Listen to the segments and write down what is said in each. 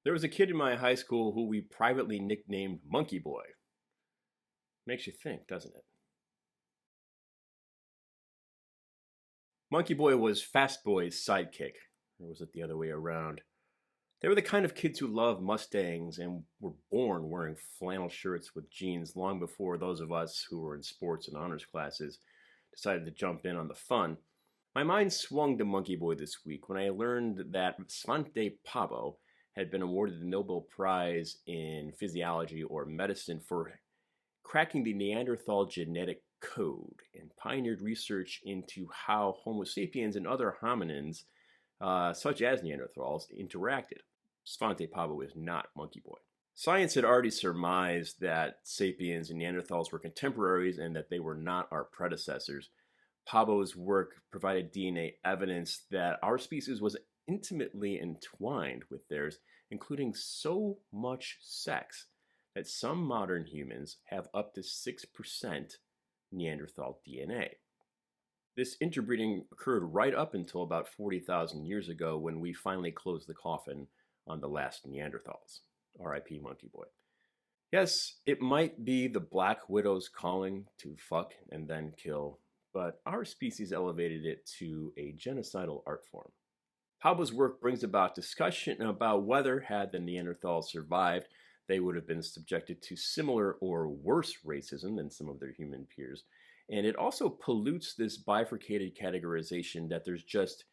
There was a kid in my high school who we privately nicknamed Monkey Boy. Makes you think, doesn't it? Monkey Boy was Fast Boy's sidekick. Or was it the other way around? They were the kind of kids who loved Mustangs and were born wearing flannel shirts with jeans long before those of us who were in sports and honors classes decided to jump in on the fun. My mind swung to Monkey Boy this week when I learned that Svante Pabo had been awarded the Nobel Prize in physiology or medicine for cracking the Neanderthal genetic code and pioneered research into how Homo sapiens and other hominins, such as Neanderthals, interacted. Svante Pabo is not Monkey Boy. Science had already surmised that sapiens and Neanderthals were contemporaries and that they were not our predecessors. Pabo's work provided DNA evidence that our species was intimately entwined with theirs, including so much sex that some modern humans have up to 6% Neanderthal DNA. This interbreeding occurred right up until about 40,000 years ago when we finally closed the coffin on the last Neanderthals. R.I.P. Monkey Boy. Yes, it might be the Black Widow's calling to fuck and then kill, but our species elevated it to a genocidal art form. Pabo's work brings about discussion about whether, had the Neanderthals survived, they would have been subjected to similar or worse racism than some of their human peers. And it also pollutes this bifurcated categorization that there's just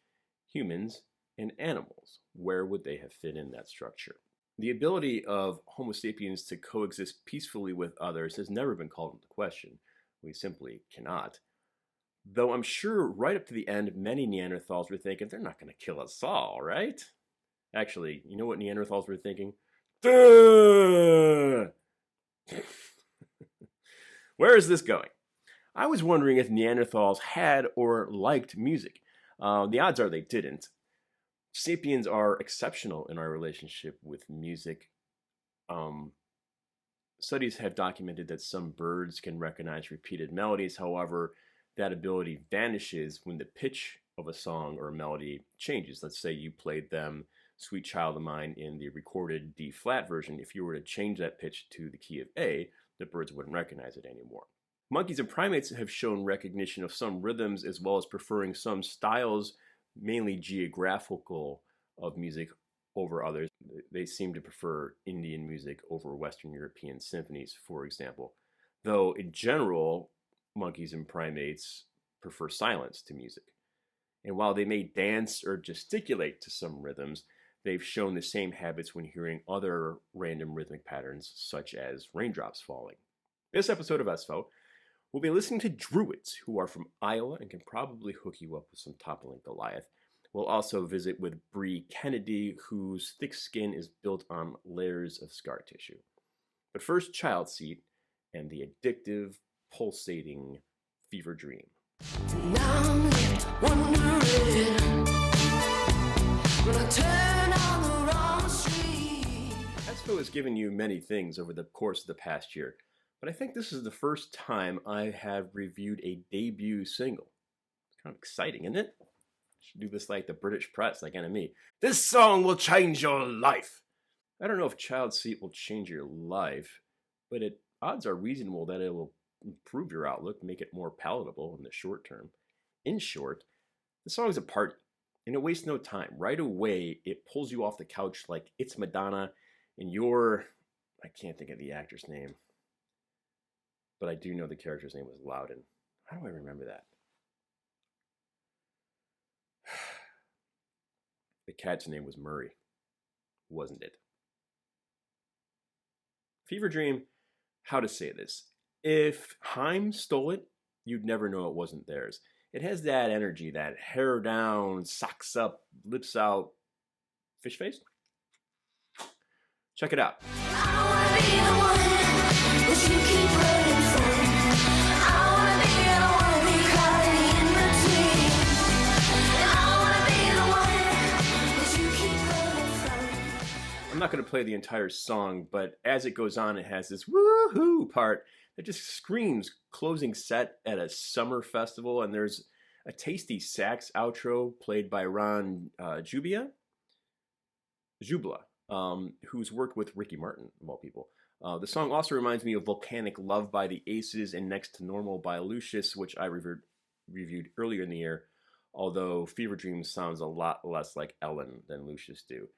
humans and animals. Where would they have fit in that structure? The ability of Homo sapiens to coexist peacefully with others has never been called into question. We simply cannot. Though I'm sure right up to the end, many Neanderthals were thinking, they're not going to kill us all, right? Actually, you know what Neanderthals were thinking? Duh! Where is this going? I was wondering if Neanderthals had or liked music. The odds are they didn't. Sapiens are exceptional in our relationship with music. Studies have documented that some birds can recognize repeated melodies. However, that ability vanishes when the pitch of a song or a melody changes. Let's say you played them Sweet Child of Mine in the recorded D flat version. If you were to change that pitch to the key of A, the birds wouldn't recognize it anymore. Monkeys and primates have shown recognition of some rhythms as well as preferring some styles, mainly geographical, of music over others. They seem to prefer Indian music over Western European symphonies, for example. Though in general, monkeys and primates prefer silence to music. And while they may dance or gesticulate to some rhythms, they've shown the same habits when hearing other random rhythmic patterns, such as raindrops falling. This episode of Ess-Fo, we'll be listening to Druids, who are from Iowa and can probably hook you up with some toppling Goliath. We'll also visit with Bre Kennedy, whose thick skin is built on layers of scar tissue. But first, Child Seat and the addictive, pulsating Fever Dream. Now I'm left wondering when I turn on the wrong street. Ess-Fo has given you many things over the course of the past year, but I think this is the first time I have reviewed a debut single. It's kind of exciting, isn't it? Should do this like the British press, like NME. This song will change your life. I don't know if Child Seat will change your life, but odds are reasonable that it will improve your outlook, make it more palatable in the short term. In short, the song's a party, and it wastes no time. Right away, it pulls you off the couch like it's Madonna, and I can't think of the actor's name, but I do know the character's name was Loudon. How do I remember that? The cat's name was Murray, wasn't it? Fever Dream, how to say this? If Haim stole it, you'd never know it wasn't theirs. It has that energy, that hair down, socks up, lips out, fish face. Check it out. I'm not going to play the entire song, but as it goes on, it has this woohoo part that just screams closing set at a summer festival, and there's a tasty sax outro played by Ron Jubla. who's worked with Ricky Martin, of all people. The song also reminds me of Volcanic Love by the Aces and Next to Normal by Lucius, which I reviewed earlier in the year, although Fever Dreams sounds a lot less like Ellen than Lucius do.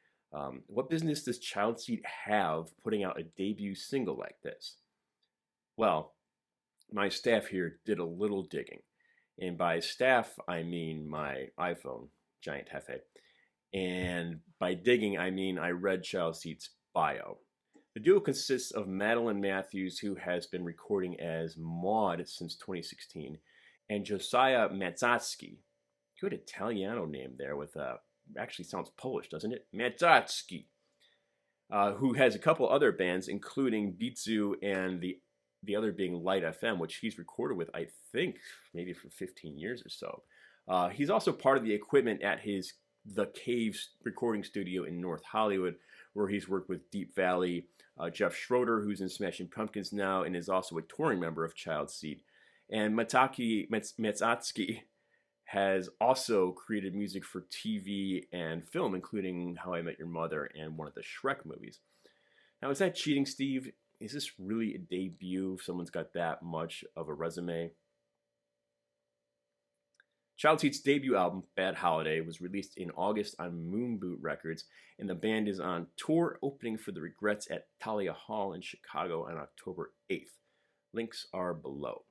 What business does Child Seed have putting out a debut single like this? Well, my staff here did a little digging. And by staff, I mean my iPhone, giant hefe. And by digging, I mean I read Child Seed's bio. The duo consists of Madeline Matthews, who has been recording as Maud since 2016, and Josiah Mazacki. Good Italiano name there with actually sounds Polish, doesn't it? Mazacki. Who has a couple other bands, including Bitsu and the other being Light FM, which he's recorded with, I think, maybe for 15 years or so. He's also part of the equipment at his The Caves recording studio in North Hollywood, where he's worked with Deep Valley, Jeff Schroeder, who's in Smashing Pumpkins now, and is also a touring member of Child Seed. And Mazacki has also created music for TV and film, including How I Met Your Mother and one of the Shrek movies. Now, is that cheating, Steve? Is this really a debut if someone's got that much of a resume? Child Seed's debut album, Bad Holiday, was released in August on Moon Boot Records, and the band is on tour opening for the Regrets at Thalia Hall in Chicago on October 8th. Links are below.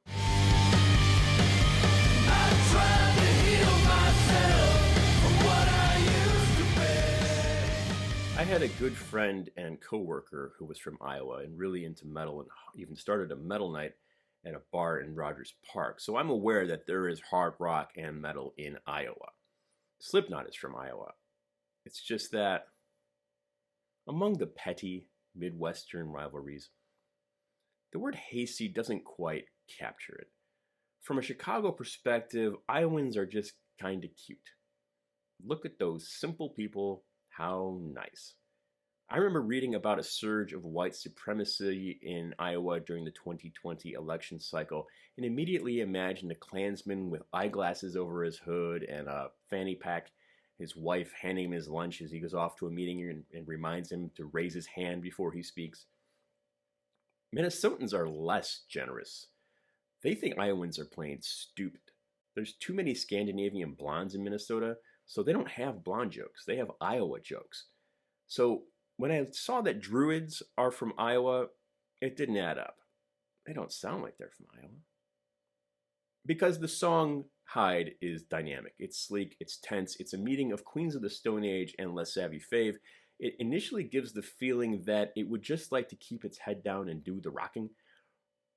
I had a good friend and coworker who was from Iowa and really into metal and even started a metal night at a bar in Rogers Park. So I'm aware that there is hard rock and metal in Iowa. Slipknot is from Iowa. It's just that among the petty Midwestern rivalries, the word hayseed doesn't quite capture it. From a Chicago perspective, Iowans are just kind of cute. Look at those simple people. How nice. I remember reading about a surge of white supremacy in Iowa during the 2020 election cycle and immediately imagined a Klansman with eyeglasses over his hood and a fanny pack, his wife handing him his lunch as he goes off to a meeting and reminds him to raise his hand before he speaks. Minnesotans are less generous. They think Iowans are playing stupid. There's too many Scandinavian blondes in Minnesota, so they don't have blonde jokes. They have Iowa jokes. So when I saw that Druids are from Iowa, it didn't add up. They don't sound like they're from Iowa. Because the song Hide is dynamic. It's sleek, it's tense, it's a meeting of Queens of the Stone Age and Les Savy Fav. It initially gives the feeling that it would just like to keep its head down and do the rocking.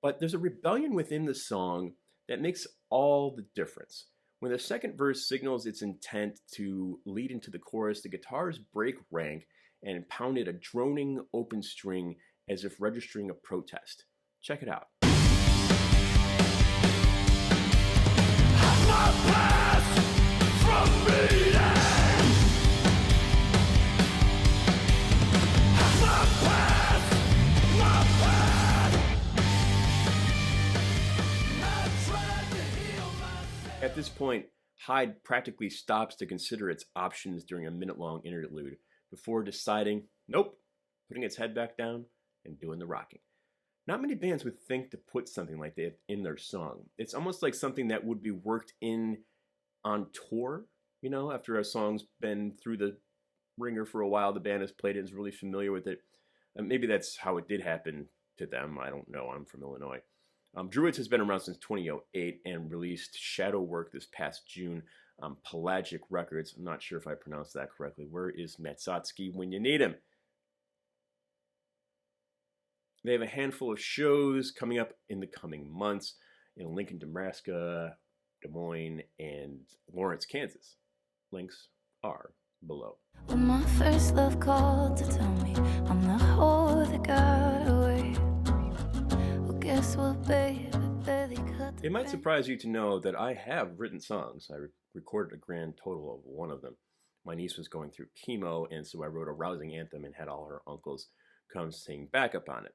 But there's a rebellion within the song that makes all the difference. When the second verse signals its intent to lead into the chorus, the guitars break rank and pounded a droning open string as if registering a protest. Check it out. At this point, Hyde practically stops to consider its options during a minute-long interlude before deciding, nope, putting its head back down and doing the rocking. Not many bands would think to put something like that in their song. It's almost like something that would be worked in on tour, after a song's been through the ringer for a while, the band has played it, is really familiar with it. Maybe that's how it did happen to them. I don't know. I'm from Illinois. Druids has been around since 2008 and released Shadow Work this past June on Pelagic Records. I'm not sure if I pronounced that correctly. Where is Mazacki when you need him? They have a handful of shows coming up in the coming months in Lincoln, Nebraska, Des Moines, and Lawrence, Kansas. Links are below. When my first love called to tell me I'm the whore that got away. Well, guess what, baby? Barely cut the It might bait. surprise you to know that I have written songs. I recorded a grand total of one of them. My niece was going through chemo, and so I wrote a rousing anthem and had all her uncles come sing backup on it.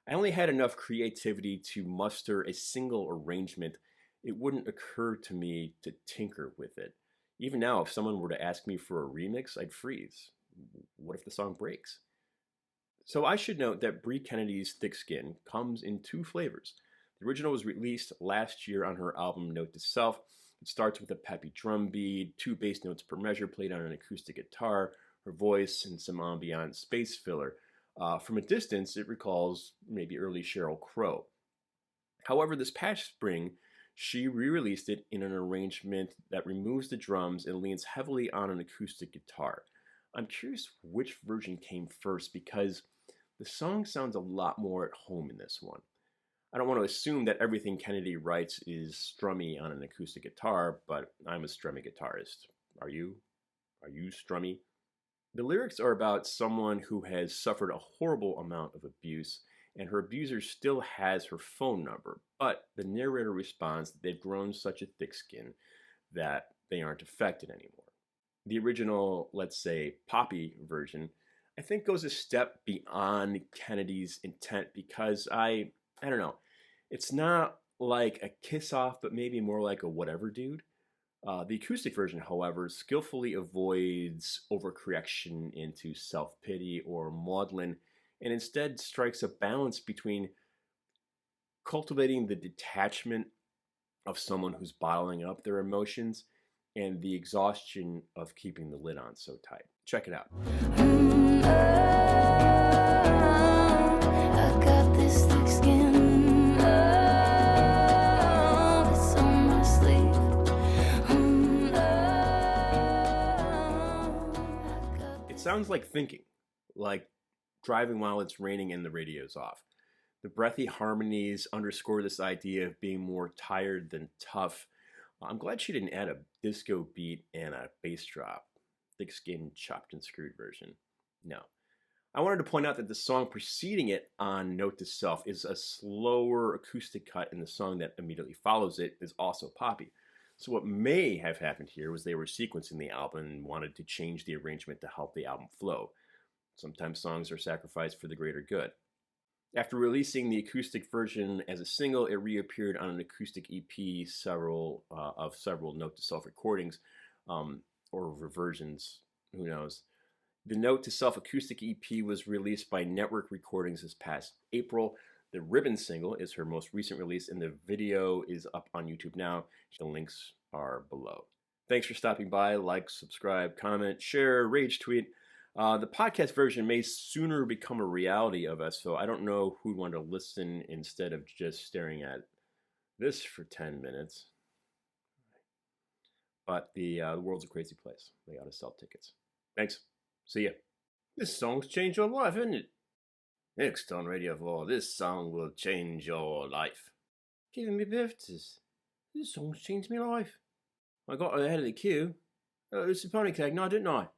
I only had enough creativity to muster a single arrangement. It wouldn't occur to me to tinker with it. Even now, if someone were to ask me for a remix, I'd freeze. What if the song breaks? So I should note that Bre Kennedy's Thick Skin comes in 2 flavors. The original was released last year on her album Note to Self. It starts with a peppy drum beat, 2 bass notes per measure played on an acoustic guitar, her voice, and some ambient space filler. From a distance, it recalls maybe early Sheryl Crow. However, this past spring, she re-released it in an arrangement that removes the drums and leans heavily on an acoustic guitar. I'm curious which version came first because the song sounds a lot more at home in this one. I don't want to assume that everything Kennedy writes is strummy on an acoustic guitar, but I'm a strummy guitarist. Are you? Are you strummy? The lyrics are about someone who has suffered a horrible amount of abuse, and her abuser still has her phone number, but the narrator responds that they've grown such a thick skin that they aren't affected anymore. The original, let's say, poppy version, I think goes a step beyond Kennedy's intent because I don't know, it's not like a kiss off, but maybe more like a whatever dude. The acoustic version, however, skillfully avoids overcorrection into self-pity or maudlin and instead strikes a balance between cultivating the detachment of someone who's bottling up their emotions and the exhaustion of keeping the lid on so tight. Check it out. I got this thick skin. It's on my sleeve. It sounds like thinking, like driving while it's raining and the radio's off. The breathy harmonies underscore this idea of being more tired than tough. I'm glad she didn't add a disco beat and a bass drop. Thick skin, chopped and screwed version. No. I wanted to point out that the song preceding it on Note to Self is a slower acoustic cut, and the song that immediately follows it is also poppy. So what may have happened here was they were sequencing the album and wanted to change the arrangement to help the album flow. Sometimes songs are sacrificed for the greater good. After releasing the acoustic version as a single, it reappeared on an acoustic EP several Note to Self recordings, or reversions, who knows. The Note to Self acoustic EP was released by Network Recordings this past April. The Ribbon single is her most recent release, and the video is up on YouTube now. The links are below. Thanks for stopping by. Like, subscribe, comment, share, rage tweet. The podcast version may sooner become a reality of Ess-Fo. I don't know who'd want to listen instead of just staring at this for 10 minutes. But the world's a crazy place. They ought to sell tickets. Thanks. See ya. This song's changed your life, isn't it? Next on Radio 4, this song will change your life. Giving me birthdays. This song's changed my life. I got ahead of the queue. It's a panic attack now, didn't I?